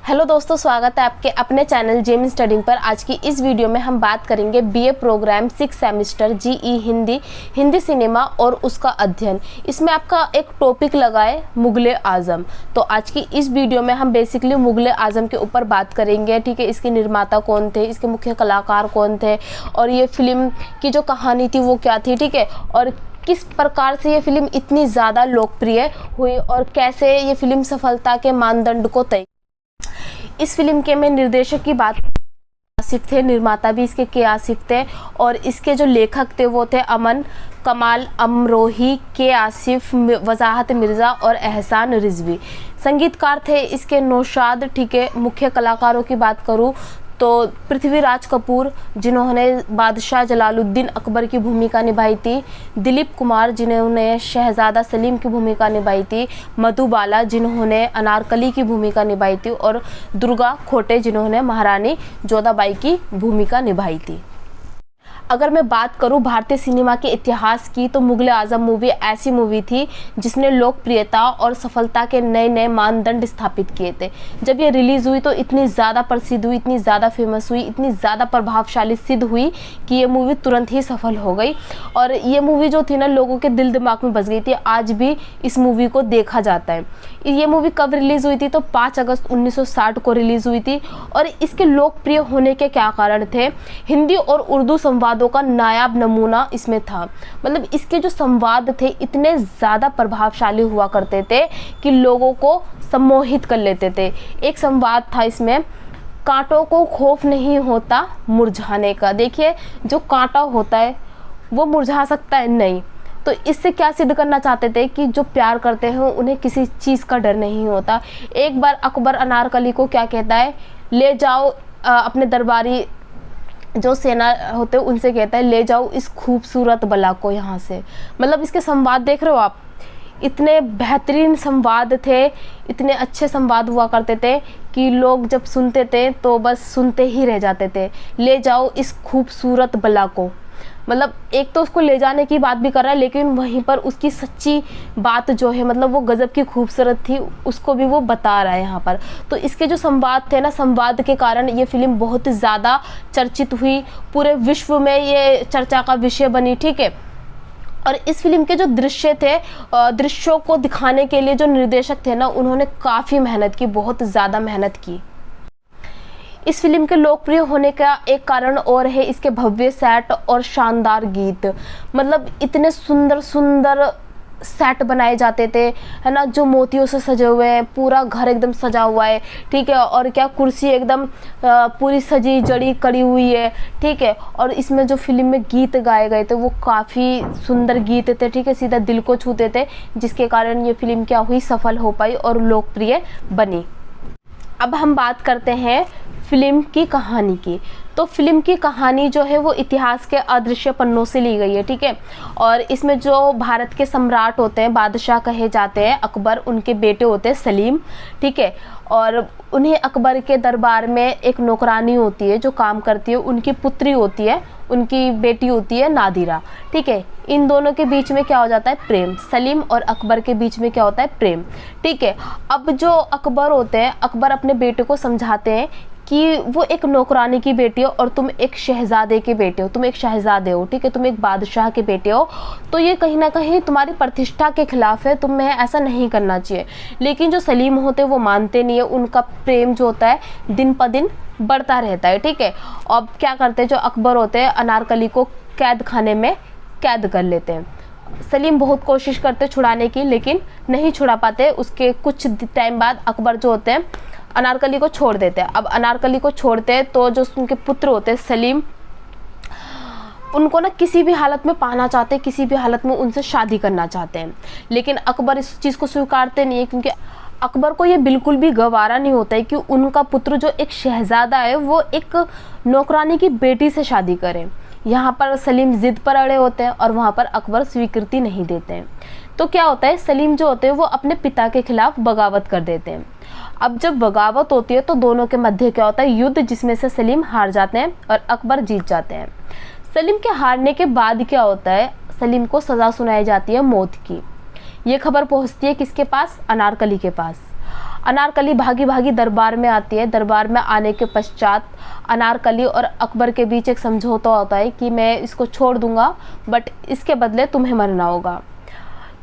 Hello दोस्तों, स्वागत है आपके अपने चैनल जेम स्टडिंग पर। आज की इस वीडियो में हम बात करेंगे BA programme 6 semester GE Hindi cinema और उसका अध्ययन। इसमें आपका एक टॉपिक लगा है मुगले आज़म। तो आज की इस वीडियो में हम बेसिकली मुगले आज़म के ऊपर बात करेंगे। ठीक है, इसके निर्माता कौन थे, इसके मुख्य कलाकार कौन थे और ये फिल्म की जो कहानी थी वो क्या थी। ठीक है, और किस प्रकार से ये फिल्म इतनी ज़्यादा लोकप्रिय हुई और कैसे ये फिल्म सफलता के मानदंड को तय। इस फिल्म के में निर्देशक की बात आसिफ थे, निर्माता भी इसके के आसिफ थे और इसके जो लेखक थे वो थे अमन कमाल अमरोही, के आसिफ, वजाहत मिर्ज़ा और एहसान रिजवी। संगीतकार थे इसके नौशाद। ठीक है, मुख्य कलाकारों की बात करूँ तो पृथ्वीराज कपूर जिन्होंने बादशाह जलालुद्दीन अकबर की भूमिका निभाई थी, दिलीप कुमार जिन्होंने शहजादा सलीम की भूमिका निभाई थी, मधुबाला जिन्होंने अनारकली की भूमिका निभाई थी और दुर्गा खोटे जिन्होंने महारानी जोधाबाई की भूमिका निभाई थी। अगर मैं बात करूं भारतीय सिनेमा के इतिहास की तो मुगले आज़म मूवी ऐसी मूवी थी जिसने लोकप्रियता और सफलता के नए नए मानदंड स्थापित किए थे। जब ये रिलीज़ हुई तो इतनी ज़्यादा प्रसिद्ध हुई, इतनी ज़्यादा फेमस हुई, इतनी ज़्यादा प्रभावशाली सिद्ध हुई कि ये मूवी तुरंत ही सफल हो गई और ये मूवी जो थी ना लोगों के दिल दिमाग में बस गई थी। आज भी इस मूवी को देखा जाता है। ये मूवी कब रिलीज़ हुई थी तो 5 अगस्त 1960 को रिलीज़ हुई थी। और इसके लोकप्रिय होने के क्या कारण थे? हिंदी और उर्दू संवादों का नायाब नमूना इसमें था। मतलब इसके जो संवाद थे इतने ज़्यादा प्रभावशाली हुआ करते थे कि लोगों को सम्मोहित कर लेते थे। एक संवाद था इसमें, कांटों को खौफ नहीं होता मुरझाने का। देखिए, जो कांटा होता है वो मुरझा सकता है नहीं। तो इससे क्या सिद्ध करना चाहते थे कि जो प्यार करते हैं उन्हें किसी चीज़ का डर नहीं होता। एक बार अकबर अनारकली को क्या कहता है, ले जाओ अपने दरबारी जो सेना होते हैं उनसे कहता है ले जाओ इस खूबसूरत बला को यहाँ से। मतलब इसके संवाद देख रहे हो आप, इतने बेहतरीन संवाद थे, इतने अच्छे संवाद हुआ करते थे कि लोग जब सुनते थे तो बस सुनते ही रह जाते थे। ले जाओ इस खूबसूरत बला को, मतलब एक तो उसको ले जाने की बात भी कर रहा है लेकिन वहीं पर उसकी सच्ची बात जो है मतलब वो गज़ब की खूबसूरत थी उसको भी वो बता रहा है यहाँ पर। तो इसके जो संवाद थे ना, संवाद के कारण ये फिल्म बहुत ज़्यादा चर्चित हुई, पूरे विश्व में ये चर्चा का विषय बनी। ठीक है, और इस फिल्म के जो दृश्य थे, दृश्यों को दिखाने के लिए जो निर्देशक थे ना उन्होंने काफ़ी मेहनत की, बहुत ज़्यादा मेहनत की। इस फिल्म के लोकप्रिय होने का एक कारण और है इसके भव्य सेट और शानदार गीत। मतलब इतने सुंदर सुंदर सेट बनाए जाते थे, है ना, जो मोतियों से सजे हुए हैं, पूरा घर एकदम सजा हुआ है। ठीक है, और क्या कुर्सी एकदम पूरी सजी जड़ी कड़ी हुई है। ठीक है, और इसमें जो फिल्म में गीत गाए गए थे वो काफ़ी सुंदर गीत थे। ठीक है, सीधा दिल को छूते थे, जिसके कारण ये फिल्म क्या हुई, सफल हो पाई और लोकप्रिय बनी। अब हम बात करते हैं फिल्म की कहानी की। तो फिल्म की कहानी जो है वो इतिहास के अदृश्य पन्नों से ली गई है। ठीक है, और इसमें जो भारत के सम्राट होते हैं, बादशाह कहे जाते हैं अकबर, उनके बेटे होते हैं सलीम। ठीक है, और उन्हें अकबर के दरबार में एक नौकरानी होती है जो काम करती है, उनकी पुत्री होती है, उनकी बेटी होती है नादिरा। ठीक है, इन दोनों के बीच में क्या हो जाता है, प्रेम। सलीम और अकबर के बीच में क्या होता है, प्रेम। ठीक है, अब जो अकबर होते हैं, अकबर अपने बेटे को समझाते हैं कि वो एक नौकरानी की बेटी हो और तुम एक शहजादे के बेटे हो, तुम एक शहजादे हो। ठीक है, तुम एक बादशाह के बेटे हो, तो ये कहीं ना कहीं तुम्हारी प्रतिष्ठा के खिलाफ है, तुम्हें ऐसा नहीं करना चाहिए। लेकिन जो सलीम होते हैं वो मानते नहीं है, उनका प्रेम जो होता है दिन प दिन बढ़ता रहता है। ठीक है, अब क्या करते हैं, जो अकबर होते हैं अनारकली को कैद खाने में कैद कर लेते हैं। सलीम बहुत कोशिश करते छुड़ाने की लेकिन नहीं छुड़ा पाते। उसके कुछ टाइम बाद अकबर जो होते हैं अनारकली को छोड़ देते हैं। अब अनारकली को छोड़ते हैं तो जो उनके पुत्र होते हैं सलीम, उनको ना किसी भी हालत में पाना चाहते हैं, किसी भी हालत में उनसे शादी करना चाहते हैं। लेकिन अकबर इस चीज़ को स्वीकारते नहीं है क्योंकि अकबर को ये बिल्कुल भी गवारा नहीं होता है कि उनका पुत्र जो एक शहजादा है वो एक नौकरानी की बेटी से शादी करे। यहाँ पर सलीम जिद पर अड़े होते हैं और वहाँ पर अकबर स्वीकृति नहीं देते हैं। तो क्या होता है, सलीम जो होते हैं वो अपने पिता के खिलाफ बगावत कर देते हैं। अब जब बगावत होती है तो दोनों के मध्य क्या होता है, युद्ध, जिसमें से सलीम हार जाते हैं और अकबर जीत जाते हैं। सलीम के हारने के बाद क्या होता है, सलीम को सज़ा सुनाई जाती है मौत की। ये खबर पहुंचती है किसके पास, अनारकली के पास। अनारकली भागी भागी दरबार में आती है। दरबार में आने के पश्चात अनारकली और अकबर के बीच एक समझौता होता है कि मैं इसको छोड़ दूंगा बट इसके बदले तुम्हें मरना होगा।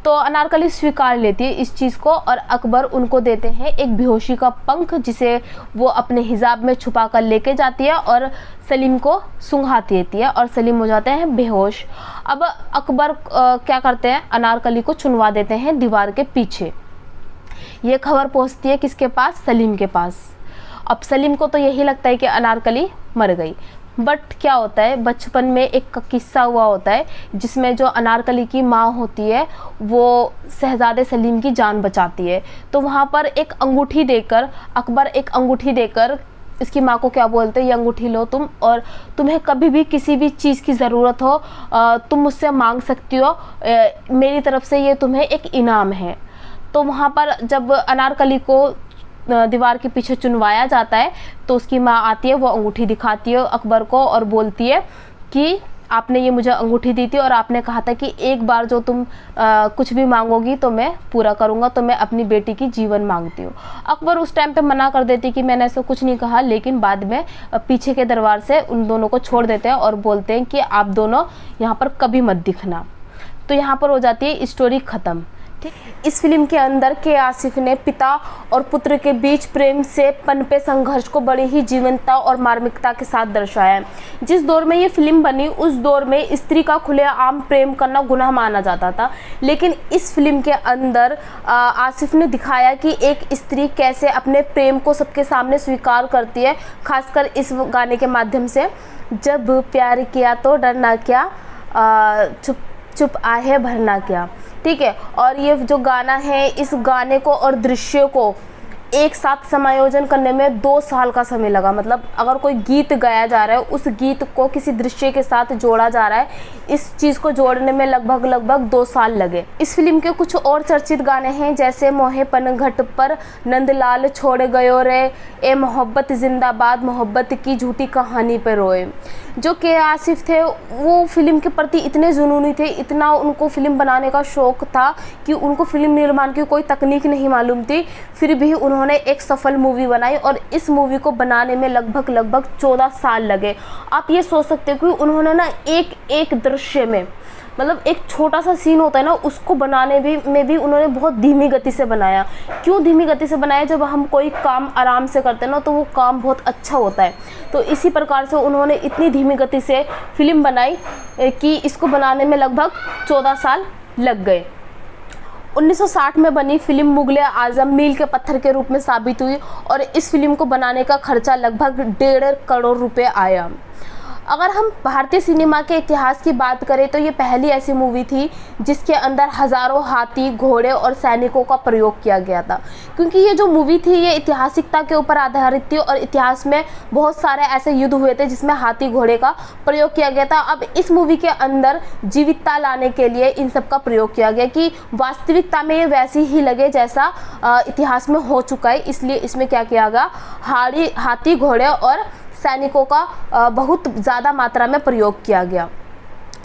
तो अनारकली स्वीकार लेती है इस चीज़ को और अकबर उनको देते हैं एक बेहोशी का पंख, जिसे वो अपने हिजाब में छुपा कर लेके जाती है और सलीम को सुंघाती देती है और सलीम हो जाते हैं बेहोश। अब अकबर क्या करते हैं, अनारकली को चुनवा देते हैं दीवार के पीछे। ये खबर पहुंचती है किसके पास, सलीम के पास। अब सलीम को तो यही लगता है कि अनारकली मर गई, बट क्या होता है, बचपन में एक किस्सा हुआ होता है जिसमें जो अनारकली की माँ होती है वो शहजादे सलीम की जान बचाती है। तो वहाँ पर एक अंगूठी देकर अकबर एक अंगूठी देकर इसकी माँ को क्या बोलते हैं, ये अंगूठी लो तुम, और तुम्हें कभी भी किसी भी चीज़ की ज़रूरत हो तुम मुझसे मांग सकती हो, मेरी तरफ से ये तुम्हें एक इनाम है। तो वहाँ पर जब अनारकली को दीवार के पीछे चुनवाया जाता है तो उसकी माँ आती है, वो अंगूठी दिखाती है अकबर को और बोलती है कि आपने ये मुझे अंगूठी दी थी और आपने कहा था कि एक बार जो तुम कुछ भी मांगोगी तो मैं पूरा करूँगा, तो मैं अपनी बेटी की जीवन मांगती हूँ। अकबर उस टाइम पे मना कर देती कि मैंने ऐसा कुछ नहीं कहा, लेकिन बाद में पीछे के दरबार से उन दोनों को छोड़ देते हैं और बोलते हैं कि आप दोनों यहाँ पर कभी मत दिखना। तो यहाँ पर हो जाती है स्टोरी ख़त्म। इस फिल्म के अंदर के आसिफ ने पिता और पुत्र के बीच प्रेम से पनपे संघर्ष को बड़ी ही जीवंतता और मार्मिकता के साथ दर्शाया है। जिस दौर में ये फिल्म बनी उस दौर में स्त्री का खुलेआम प्रेम करना गुनाह माना जाता था, लेकिन इस फिल्म के अंदर आसिफ ने दिखाया कि एक स्त्री कैसे अपने प्रेम को सबके सामने स्वीकार करती है, खासकर इस गाने के माध्यम से। जब प्यार किया तो डरना क्या, चुप चुप आहे भरना क्या। ठीक है, और ये जो गाना है, इस गाने को और दृश्य को एक साथ समायोजन करने में 2 साल का समय लगा। मतलब अगर कोई गीत गाया जा रहा है उस गीत को किसी दृश्य के साथ जोड़ा जा रहा है, इस चीज़ को जोड़ने में लगभग 2 साल लगे। इस फिल्म के कुछ और चर्चित गाने हैं जैसे मोहे पनघट पर, नंदलाल छोड़ गयो रे, ए मोहब्बत जिंदाबाद, मोहब्बत की झूठी कहानी पे रोए। जो के आसिफ थे वो फिल्म के प्रति इतने जुनूनी थे, इतना उनको फिल्म बनाने का शौक़ था कि उनको फिल्म निर्माण की कोई तकनीक नहीं मालूम थी, फिर भी उन्होंने एक सफल मूवी बनाई और इस मूवी को बनाने में लगभग 14 साल लगे। आप ये सोच सकते हो कि उन्होंने ना एक दृश्य में, मतलब एक छोटा सा सीन होता है ना, उसको बनाने में भी उन्होंने बहुत धीमी गति से बनाया। क्यों धीमी गति से बनाया? जब हम कोई काम आराम से करते हैं ना तो वो काम बहुत अच्छा होता है। तो इसी प्रकार से उन्होंने इतनी धीमी गति से फिल्म बनाई कि इसको बनाने में लगभग 14 साल लग गए। 1960 में बनी फिल्म मुगले आजम मील के पत्थर के रूप में साबित हुई और इस फिल्म को बनाने का खर्चा लगभग 1.5 करोड़ रुपए आया। अगर हम भारतीय सिनेमा के इतिहास की बात करें तो ये पहली ऐसी मूवी थी जिसके अंदर हज़ारों हाथी, घोड़े और सैनिकों का प्रयोग किया गया था, क्योंकि ये जो मूवी थी ये ऐतिहासिकता के ऊपर आधारित थी और इतिहास में बहुत सारे ऐसे युद्ध हुए थे जिसमें हाथी घोड़े का प्रयोग किया गया था। अब इस मूवी के अंदर जीवितता लाने के लिए इन सब का प्रयोग किया गया कि वास्तविकता में ये वैसी ही लगे जैसा इतिहास में हो चुका है, इसलिए इसमें क्या किया गया, हाथी घोड़े और सैनिकों का बहुत ज़्यादा मात्रा में प्रयोग किया गया।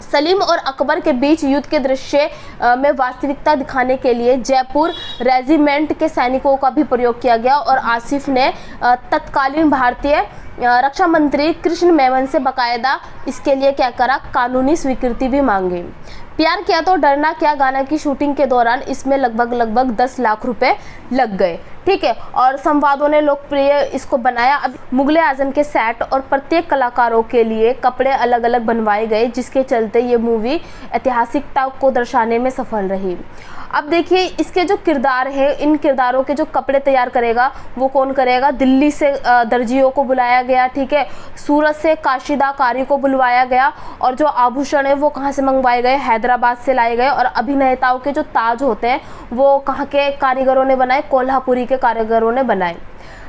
सलीम और अकबर के बीच युद्ध के दृश्य में वास्तविकता दिखाने के लिए जयपुर रेजिमेंट के सैनिकों का भी प्रयोग किया गया और आसिफ ने तत्कालीन भारतीय रक्षा मंत्री कृष्ण मेनन से बाकायदा इसके लिए क्या करा, कानूनी स्वीकृति भी मांगी। प्यार किया तो डरना क्या गाना की शूटिंग के दौरान इसमें लगभग 10 लाख रुपए लग गए। ठीक है, और संवादों ने लोकप्रिय इसको बनाया। अब मुगले आजम के सेट और प्रत्येक कलाकारों के लिए कपड़े अलग अलग बनवाए गए, जिसके चलते ये मूवी ऐतिहासिकता को दर्शाने में सफल रही। अब देखिए इसके जो किरदार हैं, इन किरदारों के जो कपड़े तैयार करेगा वो कौन करेगा, दिल्ली से दर्जियों को बुलाया गया। ठीक है, सूरत से काशीदाकारी को बुलवाया गया और जो आभूषण है वो कहाँ से मंगवाए गए, हैदराबाद से लाए गए। और अभिनेताओं के जो ताज होते हैं वो कहाँ के कारीगरों ने बनाए, कोल्हापुरी के कारीगरों ने बनाए।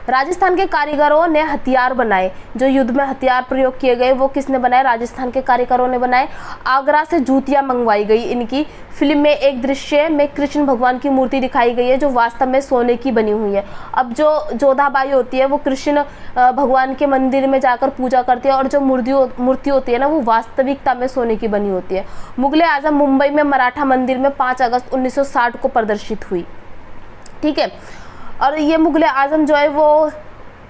राजस्थान के कारीगरों ने हथियार बनाए, जो युद्ध में हथियार प्रयोग किए गए वो किसने बनाए, राजस्थान के कारीगरों ने बनाए। आगरा से जूतियां मंगवाई गई इनकी। फिल्म में एक दृश्य में कृष्ण भगवान की मूर्ति दिखाई गई है जो वास्तव में सोने की बनी हुई है। अब जो जोधाबाई होती है वो कृष्ण भगवान के मंदिर में जाकर पूजा करती है और जो मूर्ति होती है ना वो वास्तविकता में सोने की बनी होती है। मुगले आजम मुंबई में मराठा मंदिर में 5 अगस्त 1960 को प्रदर्शित हुई। ठीक है, और ये मुग़ल आज़म जो है वो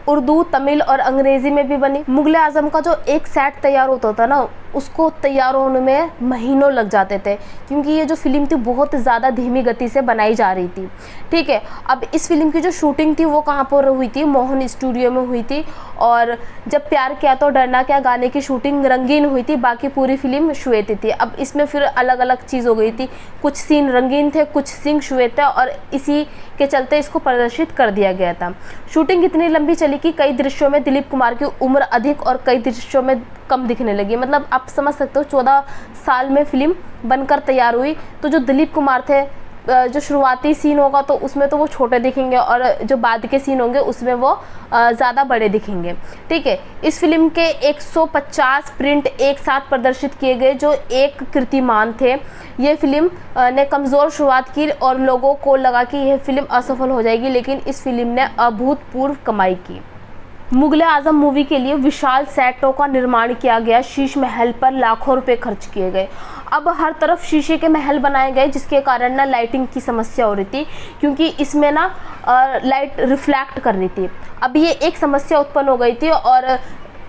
उर्दू, तमिल और अंग्रेज़ी में भी बनी। मुग़ल आज़म का जो एक सेट तैयार होता था ना, उसको तैयार होने में महीनों लग जाते थे, क्योंकि ये जो फिल्म थी बहुत ज़्यादा धीमी गति से बनाई जा रही थी। ठीक है, अब इस फिल्म की जो शूटिंग थी वो कहाँ पर हुई थी? मोहन स्टूडियो में हुई थी। और जब प्यार किया तो डरना क्या गाने की शूटिंग रंगीन हुई थी, बाकी पूरी फिल्म श्वेत थी। अब इसमें फिर अलग अलग चीज़ हो गई थी, कुछ सीन रंगीन थे, कुछ सीन श्वेत थे, और इसी के चलते इसको प्रदर्शित कर दिया गया था। शूटिंग इतनी लंबी चली कि कई दृश्यों में दिलीप कुमार की उम्र अधिक और कई दृश्यों में कम दिखने लगी। मतलब आप समझ सकते हो 14 साल में फिल्म बनकर तैयार हुई, तो जो दिलीप कुमार थे, जो शुरुआती सीन होगा तो उसमें तो वो छोटे दिखेंगे, और जो बाद के सीन होंगे उसमें वो ज़्यादा बड़े दिखेंगे। ठीक है, इस फिल्म के 150 प्रिंट एक साथ प्रदर्शित किए गए, जो एक कीर्तिमान थे। ये फिल्म ने कमज़ोर शुरुआत की और लोगों को लगा कि यह फिल्म असफल हो जाएगी, लेकिन इस फिल्म ने अभूतपूर्व कमाई की। मुग़ल आज़म मूवी के लिए विशाल सेटों का निर्माण किया गया, शीश महल पर लाखों रुपए खर्च किए गए। अब हर तरफ शीशे के महल बनाए गए, जिसके कारण ना लाइटिंग की समस्या हो रही थी, क्योंकि इसमें ना लाइट रिफ्लेक्ट कर रही थी। अब ये एक समस्या उत्पन्न हो गई थी, और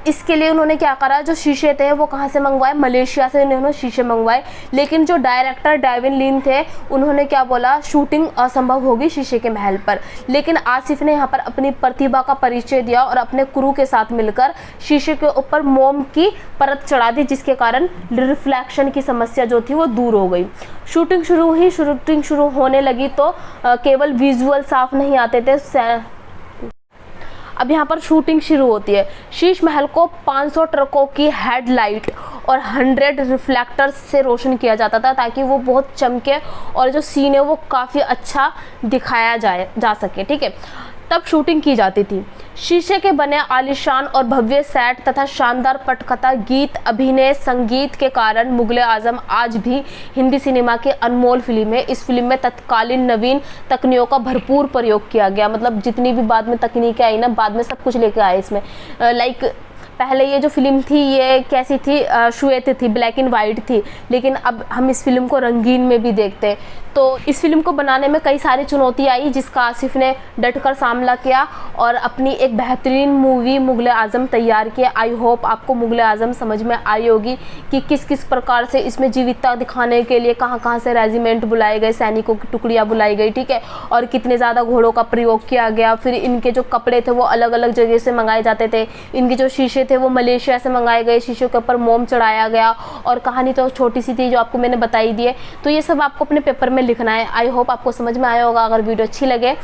इसके लिए उन्होंने क्या करा, जो शीशे थे वो कहाँ से मंगवाए? मलेशिया से उन्होंने शीशे मंगवाए। लेकिन जो डायरेक्टर डेविन लिन थे, उन्होंने क्या बोला? शूटिंग असंभव होगी शीशे के महल पर। लेकिन आसिफ ने यहाँ पर अपनी प्रतिभा का परिचय दिया और अपने क्रू के साथ मिलकर शीशे के ऊपर मोम की परत चढ़ा दी, जिसके कारण रिफ्लेक्शन की समस्या जो थी वो दूर हो गई। शूटिंग शुरू होने लगी तो केवल विजुअल साफ नहीं आते थे। अब यहाँ पर शूटिंग शुरू होती है। शीश महल को 500 ट्रकों की हेडलाइट और 100 रिफ्लेक्टर्स से रोशन किया जाता था, ताकि वो बहुत चमके और जो सीन है वो काफ़ी अच्छा दिखाया जा सके। ठीक है, तब शूटिंग की जाती थी। शीशे के बने आलीशान और भव्य सेट तथा शानदार पटकथा, गीत, अभिनय, संगीत के कारण मुग़ल आज़म आज भी हिंदी सिनेमा की अनमोल फिल्म है। इस फिल्म में तत्कालीन नवीन तकनीकों का भरपूर प्रयोग किया गया। मतलब जितनी भी बाद में तकनीकें आई ना, बाद में सब कुछ लेके आए इसमें। लाइक पहले ये जो फिल्म थी ये कैसी थी? श्वेत थी, ब्लैक एंड वाइट थी, लेकिन अब हम इस फिल्म को रंगीन में भी देखते हैं। तो इस फिल्म को बनाने में कई सारी चुनौती आई, जिसका आसिफ ने डटकर सामना किया और अपनी एक बेहतरीन मूवी मुग़ल आज़म तैयार किया। आई होप आपको मुग़ल आज़म समझ में आई होगी कि किस किस प्रकार से इसमें जीवितता दिखाने के लिए कहाँ कहाँ से रेजिमेंट बुलाए गए, सैनिकों की टुकड़ियाँ बुलाई गई। ठीक है, और कितने ज़्यादा घोड़ों का प्रयोग किया गया। फिर इनके जो कपड़े थे वो अलग अलग जगह से मंगाए जाते थे। इनके जो शीशे थे वो मलेशिया से मंगाए गए, शीशों के ऊपर मोम चढ़ाया गया। और कहानी तो छोटी सी थी जो आपको मैंने बताई दी है। तो ये सब आपको अपने पेपर में लिखना है। आई होप आपको समझ में आया होगा। अगर वीडियो अच्छी लगे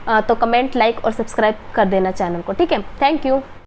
तो कमेंट, लाइक और सब्सक्राइब कर देना चैनल को। ठीक है, थैंक यू।